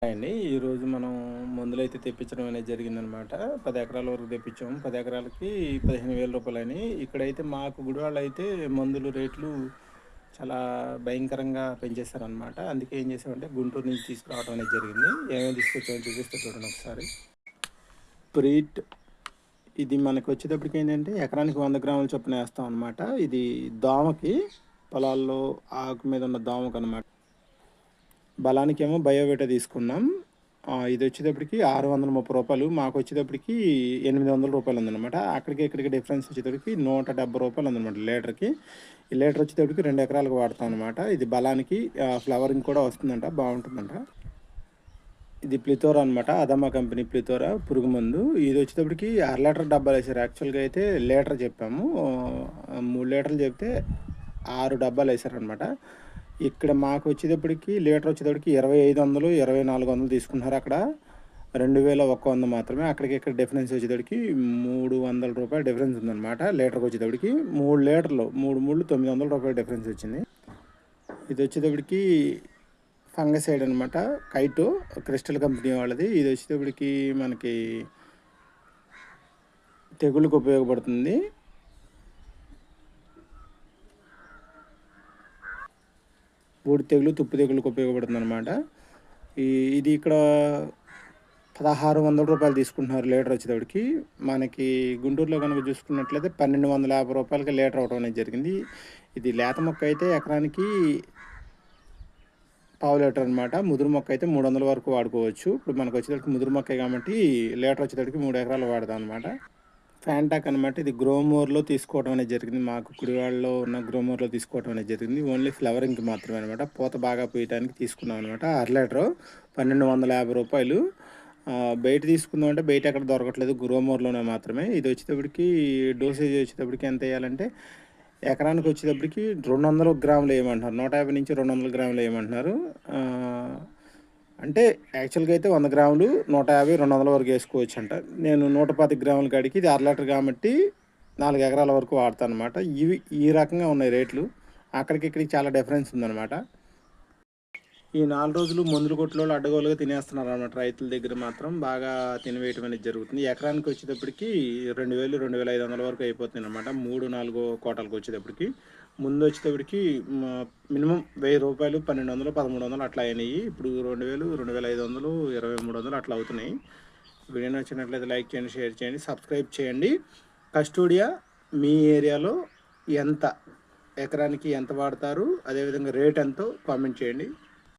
అండి. ఈరోజు మనం మందులైతే తెప్పించడం అనేది జరిగిందనమాట. 10 ఎకరాల వరకు తెప్పించాము. 10 ఎకరాలకి రూ. 15,000 ఇక్కడైతే మాకు గుడివాడలో అయితే మందులు రేట్లు చాలా భయంకరంగా పెంచేశారనమాట. అందుకే ఏం చేసామంటే గుంటూరు నుంచి తీసుకురావడం అనేది జరిగింది. ఏమేమి తీసుకొచ్చామో చూపిస్తే చూడండి ఒకసారి. ప్రీట్ ఇది మనకి వచ్చేటప్పటికి ఏంటంటే ఎకరానికి 100 గ్రాముల చొప్పున వేస్తాం అనమాట. ఇది దోమకి పొలాల్లో ఆకు మీద ఉన్న దోమకు అనమాట. బలానికేమో బయోవేటా తీసుకున్నాం. ఇది వచ్చేటప్పటికి రూ. 630. మాకు వచ్చేటప్పటికి రూ. 800 ఉందన్నమాట. అక్కడికి ఇక్కడికి డిఫరెన్స్ వచ్చేటప్పటికి రూ. 170 ఉందన్నమాట లీటర్కి. ఈ లీటర్ వచ్చేటప్పటికి 2 ఎకరాలకు వాడతాం అనమాట. ఇది బలానికి ఫ్లవరింగ్ కూడా వస్తుందంట, బాగుంటుందంట. ఇది ప్లితోరా అనమాట, అదమా కంపెనీ ప్లితోరా పురుగు మందు. ఇది వచ్చేటప్పటికి 1/2 లీటర్ డబ్బాలు వేసారు. యాక్చువల్గా అయితే లీటర్ చెప్పాము, 3 లీటర్లు చెప్తే 6 డబ్బాలు వేసారనమాట. ఇక్కడ మాకు వచ్చేటప్పటికి లీటర్ వచ్చేటప్పటికి 2500, 2400 తీసుకుంటున్నారు. అక్కడ 2100 మాత్రమే. అక్కడికి ఇక్కడ డిఫరెన్స్ వచ్చేటప్పటికి రూ. 300 డిఫరెన్స్ ఉందన్నమాట. లీటర్కి వచ్చేటప్పటికి 3 లీటర్లు 3 3 900 డిఫరెన్స్ వచ్చింది. ఇది వచ్చేటప్పటికి ఫంగసైడ్ అనమాట, కైటో క్రిస్టల్ కంపెనీ వాళ్ళది. ఇది వచ్చేటప్పటికి మనకి తెగుళ్ళకు ఉపయోగపడుతుంది. బూడి తెగులు, తుప్పు తెగుళ్ళకు ఉపయోగపడుతుంది అనమాట. ఇది ఇక్కడ రూ. 1600 తీసుకుంటున్నారు లీటర్ వచ్చేటప్పటికి. మనకి గుంటూరులో కనుక చూసుకున్నట్లయితే రూ. 1250 లీటర్ అవడం అనేది జరిగింది. ఇది లేత మొక్క అయితే ఎకరానికి పావు లీటర్ అనమాట. ముదురు మొక్క అయితే 300 వరకు వాడుకోవచ్చు. ఇప్పుడు మనకు వచ్చేటప్పటికి ముదురు మొక్క కాబట్టి లీటర్ వచ్చేటప్పటికి 3 ఎకరాలు వాడతాం అనమాట. ఫ్యాంటాక్ అనమాట. ఇది గ్రోమోర్లో తీసుకోవడం అనేది జరిగింది. మాకు కుడివాడలో ఉన్న గ్రోమోర్లో తీసుకోవడం అనేది జరిగింది. ఓన్లీ ఫ్లవరింగ్కి మాత్రమే అనమాట. పూత బాగా పోయటానికి తీసుకున్నాం అనమాట. 1/2 లీటరు రూ. 1250. బయట తీసుకుందాం అంటే బయట ఎక్కడ దొరకట్లేదు, గ్రోమోర్లోనే మాత్రమే. ఇది వచ్చేటప్పటికి డోసేజ్ వచ్చేటప్పటికి ఎంత వేయాలంటే ఎకరానికి వచ్చేటప్పటికి 200 గ్రాములు వేయమంటున్నారు. 150 నుంచి 200 గ్రాములు వేయమంటున్నారు. అంటే యాక్చువల్గా అయితే 100 గ్రాములు 150, 200 వరకు వేసుకోవచ్చు అంట. నేను 125 గ్రాముల కాడికి ఇది 1/2 లీటర్ కాబట్టి 4 ఎకరాల వరకు వాడతాను అనమాట. ఈ రకంగా ఉన్నాయి రేట్లు. అక్కడికి ఇక్కడికి చాలా డిఫరెన్స్ ఉందన్నమాట. ఈ 4 రోజులు మందుల కొట్టులో అడ్డగోలుగా తినేస్తున్నారు అనమాట. రైతుల దగ్గర మాత్రం బాగా తినవేయటం అనేది జరుగుతుంది. ఎకరానికి వచ్చేటప్పటికి 2000, 2500 వరకు అయిపోతుంది అనమాట. 3, 4 కోటలకు వచ్చేటప్పటికి. ముందు వచ్చేటప్పటికి మినిమం రూ. 1000, 1200, 1300 అట్లా అయినాయి. ఇప్పుడు 2000, 2500, 2300 అట్లా అవుతున్నాయి. వీడియో నచ్చినట్లయితే లైక్ చేయండి, షేర్ చేయండి, సబ్స్క్రైబ్ చేయండి. కస్టోడియా మీ ఏరియాలో ఎంత ఎకరానికి ఎంత వాడతారు, అదేవిధంగా రేట్ ఎంతో కామెంట్ చేయండి.